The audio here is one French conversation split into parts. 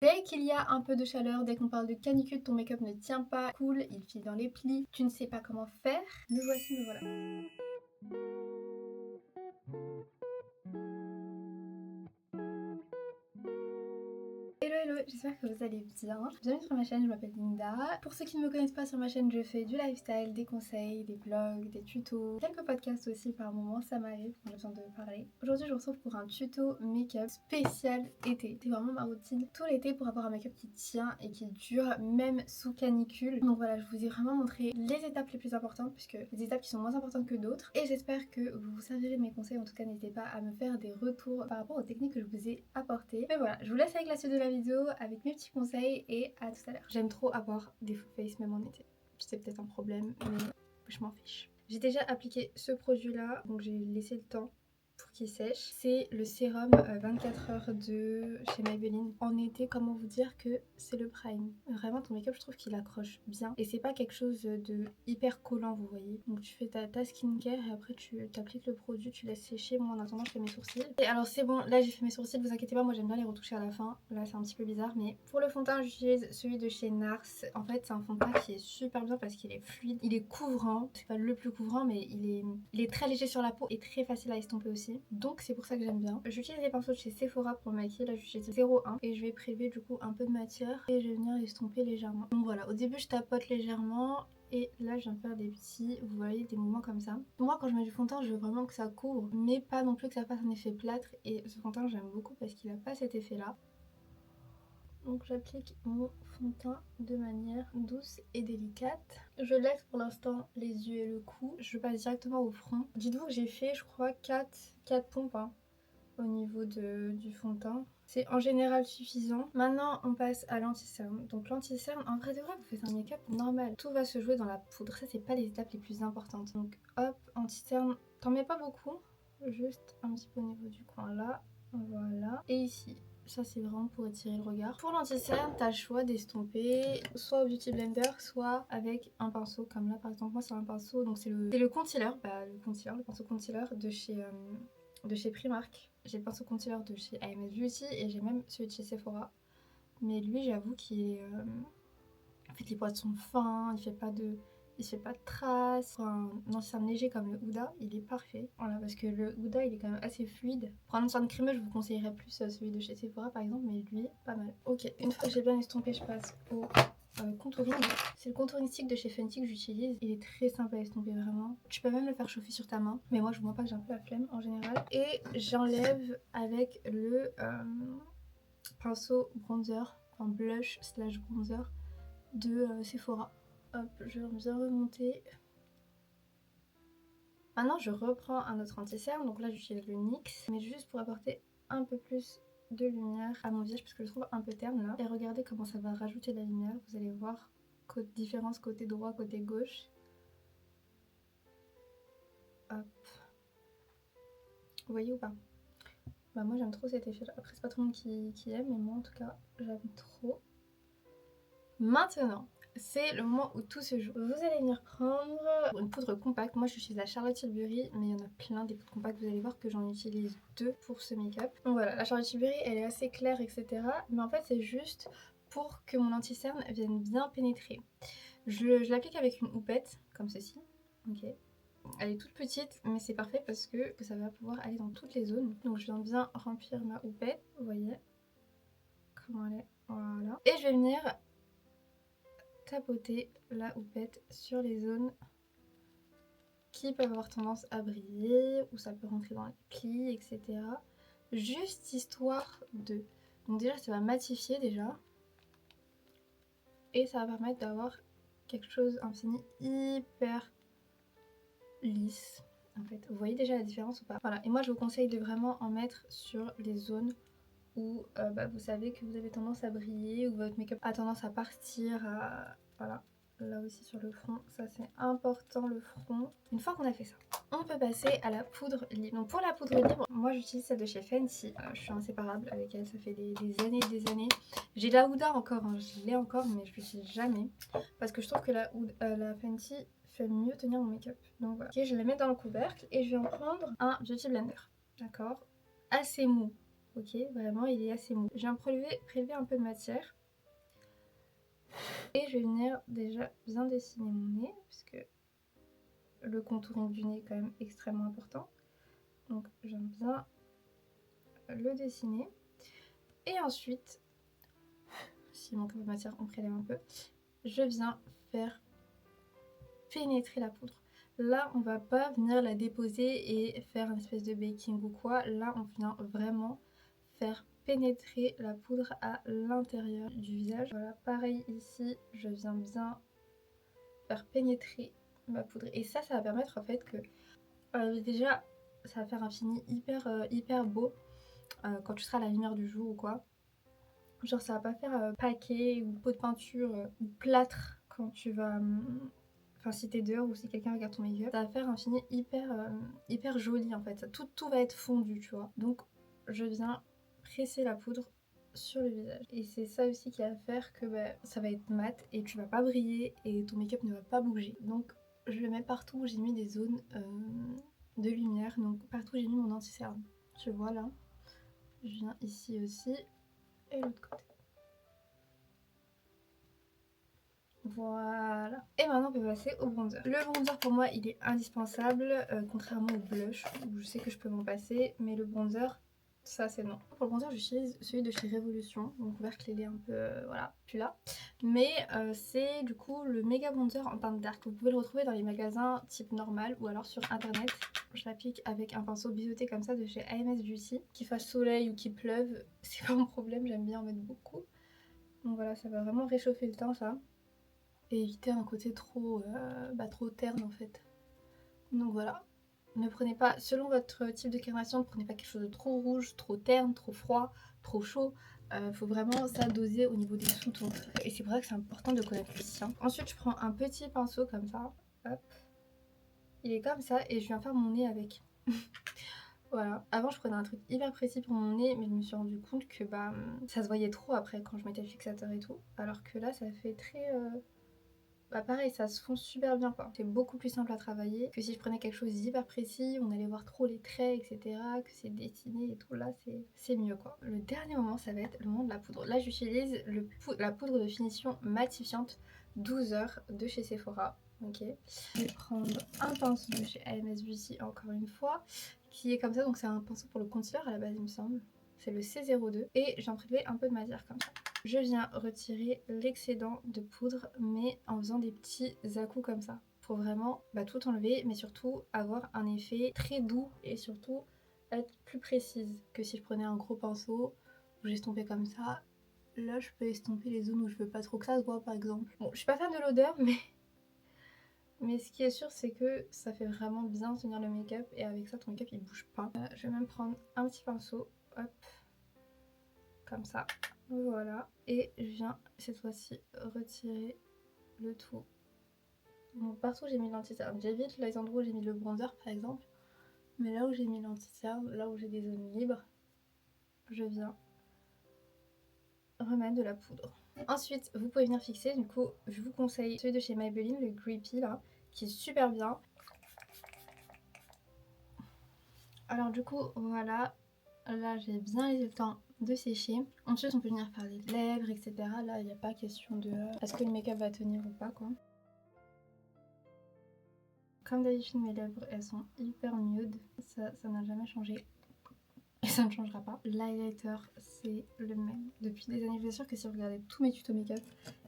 Dès qu'il y a un peu de chaleur, dès qu'on parle de canicule, ton make-up ne tient pas, coule, il file dans les plis, tu ne sais pas comment faire, me voici, me voilà. Hello hello, j'espère que vous allez bien. Bienvenue sur ma chaîne, je m'appelle Linda. Pour ceux qui ne me connaissent pas sur ma chaîne, je fais du lifestyle, des conseils, des vlogs, des tutos, quelques podcasts aussi par moment, ça m'arrive quand j'ai besoin de parler. Aujourd'hui je vous retrouve pour un tuto make-up spécial été. C'est vraiment ma routine tout l'été pour avoir un make-up qui tient et qui dure même sous canicule. Donc voilà, je vous ai vraiment montré les étapes les plus importantes puisque les étapes qui sont moins importantes que d'autres. Et j'espère que vous vous servirez de mes conseils. En tout cas, n'hésitez pas à me faire des retours par rapport aux techniques que je vous ai apportées. Mais voilà, je vous laisse avec la suite de la vidéo avec mes petits conseils et à tout à l'heure. J'aime trop avoir des full face même en été. C'est peut-être un problème, mais je m'en fiche. J'ai déjà appliqué ce produit là, donc j'ai laissé le temps pour qu'il sèche. C'est le sérum 24 heures de chez Maybelline. En été, comment vous dire que c'est le prime. Vraiment, ton make-up, je trouve qu'il accroche bien. Et c'est pas quelque chose de hyper collant, vous voyez. Donc tu fais ta skincare et après tu t'appliques le produit, tu laisses sécher. Moi en attendant, je fais mes sourcils. Et alors c'est bon, là j'ai fait mes sourcils, vous inquiétez pas, moi j'aime bien les retoucher à la fin. Là c'est un petit peu bizarre, mais pour le fond de teint, j'utilise celui de chez NARS. En fait, c'est un fond de teint qui est super bien parce qu'il est fluide, il est couvrant. C'est pas le plus couvrant, mais il est très léger sur la peau et très facile à estomper aussi. Donc c'est pour ça que j'aime bien. J'utilise les pinceaux de chez Sephora pour me maquiller. Là j'utilise 0,1 et je vais prélever du coup un peu de matière et je vais venir estomper légèrement. Donc voilà, au début je tapote légèrement et là je viens de faire des petits, vous voyez, des mouvements comme ça. Moi quand je mets du fond de teint, je veux vraiment que ça couvre, mais pas non plus que ça fasse un effet plâtre. Et ce fond de teint j'aime beaucoup parce qu'il a pas cet effet là. Donc j'applique mon fond de teint de manière douce et délicate. Je laisse pour l'instant les yeux et le cou. Je passe directement au front. Dites-vous que j'ai fait je crois 4 pompes hein, au niveau du fond de teint. C'est en général suffisant. Maintenant on passe à l'anti-cerne. Donc l'anti-cerne, en vrai de vrai, vous faites un make-up normal. Tout va se jouer dans la poudre. Ça c'est pas les étapes les plus importantes. Donc hop, anti-cerne, t'en mets pas beaucoup. Juste un petit peu au niveau du coin là. Voilà. Et ici. Ça c'est vraiment pour étirer le regard. Pour l'anti-cerne, t'as le choix d'estomper soit au Beauty Blender, soit avec un pinceau comme là par exemple. Moi c'est un pinceau, donc c'est le concealer, le pinceau concealer de chez Primark. J'ai le pinceau concealer de chez AMS Beauty et j'ai même celui de chez Sephora. Mais lui j'avoue qu'il est... en fait les poils sont fins, il se fait pas de traces. Pour un anti-cerne léger comme le Huda, il est parfait. Voilà, parce que le Huda, il est quand même assez fluide. Pour un anti-cerne crémeux, je vous conseillerais plus celui de chez Sephora par exemple, mais lui, pas mal. Ok, une fois que j'ai bien estompé, je passe au contouring. C'est le contouring stick de chez Fenty que j'utilise. Il est très simple à estomper vraiment. Tu peux même le faire chauffer sur ta main, mais moi je vois pas que j'ai un peu la flemme en général. Et j'enlève avec le pinceau bronzer, enfin blush slash bronzer de Sephora. Hop, je vais bien remonter. Maintenant, je reprends un autre anti-cerne. Donc là, j'utilise le NYX, mais juste pour apporter un peu plus de lumière à mon visage parce que je le trouve un peu terne là. Et regardez comment ça va rajouter de la lumière. Vous allez voir différence côté droit, côté gauche. Hop. Vous voyez ou pas? Bah moi j'aime trop cet effet là. Après c'est pas tout le monde qui aime, mais moi en tout cas j'aime trop. Maintenant, c'est le moment où tout se joue. Vous allez venir prendre une poudre compacte. Moi je suis chez la Charlotte Tilbury, mais il y en a plein des poudres compactes. Vous allez voir que j'en utilise 2 pour ce make-up. Donc voilà, la Charlotte Tilbury elle est assez claire, etc. Mais en fait c'est juste pour que mon anti-cerne vienne bien pénétrer. Je l'applique avec une houppette, comme ceci. Ok. Elle est toute petite, mais c'est parfait parce que ça va pouvoir aller dans toutes les zones. Donc je viens bien remplir ma houppette. Vous voyez comment elle est. Voilà. Et je vais venir tapoter la houppette sur les zones qui peuvent avoir tendance à briller, ou ça peut rentrer dans les plis, etc. Juste histoire de... Donc déjà ça va matifier déjà. Et ça va permettre d'avoir quelque chose, un fini hyper lisse. En fait, vous voyez déjà la différence ou pas? Voilà, et moi je vous conseille de vraiment en mettre sur les zones où vous savez que vous avez tendance à briller, où votre make-up a tendance à partir, voilà. Là aussi sur le front, ça c'est important, le front. Une fois qu'on a fait ça, on peut passer à la poudre libre. Donc pour la poudre libre, moi j'utilise celle de chez Fenty. Je suis inséparable avec elle, ça fait des années et des années. J'ai la Huda encore, hein, je l'ai encore, mais je l'utilise jamais. Parce que je trouve que la Fenty fait mieux tenir mon make-up. Donc voilà. Ok, je la mets dans le couvercle et je vais en prendre un Beauty Blender. D'accord? Assez mou. ok, vraiment il est assez mou. Je viens prélever un peu de matière. Et je vais venir déjà bien dessiner mon nez, puisque le contouring du nez est quand même extrêmement important. Donc j'aime bien le dessiner. Et ensuite, s'il manque un peu de matière, on prélève un peu. Je viens faire pénétrer la poudre. Là, on va pas venir la déposer et faire une espèce de baking ou quoi. Là, on vient vraiment faire pénétrer la poudre à l'intérieur du visage. Voilà, pareil ici, je viens bien faire pénétrer ma poudre. Et ça va permettre en fait que déjà, ça va faire un fini hyper beau quand tu seras à la lumière du jour ou quoi. Genre ça va pas faire paquet ou pot de peinture ou plâtre quand tu vas... Enfin si t'es dehors ou si quelqu'un regarde ton make-up. Ça va faire un fini hyper joli en fait. Tout va être fondu, tu vois. Donc je viens presser la poudre sur le visage. Et c'est ça aussi qui va faire que ça va être mat et tu vas pas briller et ton make-up ne va pas bouger. Donc je le mets partout où j'ai mis des zones de lumière. Donc partout où j'ai mis mon anti-cerne. Tu vois là. Je viens ici aussi. Et l'autre côté. Voilà. Et maintenant on peut passer au bronzer. Le bronzer pour moi il est indispensable, contrairement au blush où je sais que je peux m'en passer, mais le bronzer, ça c'est non. Pour le bronzer j'utilise celui de chez Révolution, donc vert clé un peu, voilà, celui-là. Mais c'est du coup le méga bronzer en teinte dark. Vous pouvez le retrouver dans les magasins type normal ou alors sur internet. Je l'applique avec un pinceau biseauté comme ça de chez AMS Beauty. Qu'il fasse soleil ou qu'il pleuve, c'est pas mon problème, j'aime bien en mettre beaucoup. Donc voilà, ça va vraiment réchauffer le teint ça. Et éviter un côté trop terne en fait. Donc voilà. Ne prenez pas, selon votre type de carnation, ne prenez pas quelque chose de trop rouge, trop terne, trop froid, trop chaud. Faut vraiment ça doser au niveau des sous-tons. Et c'est pour ça que c'est important de connaître le sien. Ensuite je prends un petit pinceau comme ça. Hop. Il est comme ça et je viens faire mon nez avec. Voilà. Avant je prenais un truc hyper précis pour mon nez, mais je me suis rendu compte que ça se voyait trop après quand je mettais le fixateur et tout. Alors que là ça fait très... pareil, ça se fond super bien quoi. C'est beaucoup plus simple à travailler que si je prenais quelque chose d'hyper précis, on allait voir trop les traits, etc. Que c'est dessiné et tout, là c'est mieux quoi. Le dernier moment, ça va être le moment de la poudre. Là j'utilise la poudre de finition matifiante 12 heures de chez Sephora. Ok. Je vais prendre un pinceau de chez AMS Beauty encore une fois, qui est comme ça, donc c'est un pinceau pour le concealer à la base il me semble. C'est le C02 et j'en prélevé un peu de matière comme ça. Je viens retirer l'excédent de poudre, mais en faisant des petits à-coups comme ça. Pour vraiment tout enlever, mais surtout avoir un effet très doux et surtout être plus précise que si je prenais un gros pinceau où j'estompais comme ça. Là, je peux estomper les zones où je veux pas trop que ça se voit, par exemple. Bon, je suis pas fan de l'odeur, mais ce qui est sûr, c'est que ça fait vraiment bien tenir le make-up et avec ça, ton make-up il bouge pas. Je vais même prendre un petit pinceau, hop, comme ça. Voilà, et je viens cette fois-ci retirer le tout. Donc partout j'ai mis l'anti-cerne. J'évite les endroits où j'ai mis le bronzer par exemple. Mais là où j'ai mis l'anti-cerne, là où j'ai des zones libres, je viens remettre de la poudre. Ensuite, vous pouvez venir fixer. Du coup, je vous conseille celui de chez Maybelline, le Grippy là, qui est super bien. Alors du coup, voilà. Là, j'ai bien laissé le temps de sécher. Ensuite, on peut venir faire les lèvres, etc. Là, il n'y a pas question de est-ce que le make-up va tenir ou pas, quoi. Comme d'habitude, mes lèvres, elles sont hyper nude. Ça n'a jamais changé. Et ça ne changera pas. L'highlighter, c'est le même. Depuis des années, je suis sûre que si vous regardez tous mes tutos make-up,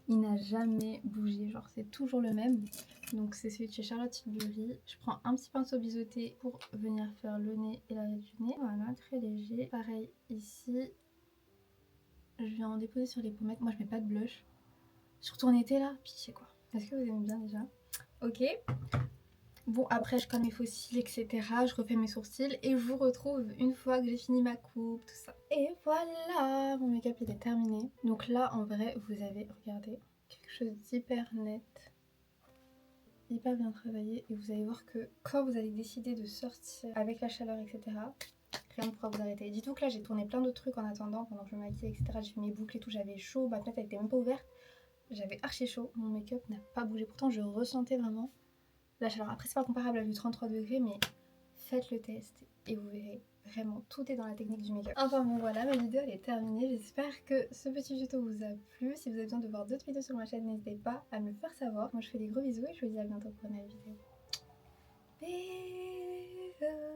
il n'a jamais bougé. Genre, c'est toujours le même. Donc, c'est celui de chez Charlotte Tilbury. Je prends un petit pinceau biseauté pour venir faire le nez et l'arrière du nez. Voilà, très léger. Pareil, ici, je viens en déposer sur les pommettes. Moi, je mets pas de blush. Surtout en été, là. Pitié, quoi. Est-ce que vous aimez bien déjà? Ok. Bon, après je colle mes faux cils, etc. Je refais mes sourcils et je vous retrouve une fois que j'ai fini ma coupe, tout ça. Et voilà, mon make-up il est terminé. Donc là, en vrai, vous avez, regardé, quelque chose d'hyper net, hyper bien travaillé. Et vous allez voir que quand vous allez décider de sortir avec la chaleur, etc., rien ne pourra vous arrêter. Dites-vous que là, j'ai tourné plein d'autres trucs en attendant, pendant que je me maquillais, etc. J'ai fait mes boucles et tout, j'avais chaud, ma fenêtre elle était même pas ouverte. J'avais archi chaud, mon make-up n'a pas bougé. Pourtant, je ressentais vraiment la chaleur. Après c'est pas comparable à du 33 degrés, mais faites le test et vous verrez vraiment tout est dans la technique du make-up. Enfin bon voilà, ma vidéo elle est terminée, j'espère que ce petit tuto vous a plu. Si vous avez besoin de voir d'autres vidéos sur ma chaîne, n'hésitez pas à me le faire savoir. Moi je fais des gros bisous et je vous dis à bientôt pour une nouvelle vidéo. Bisous.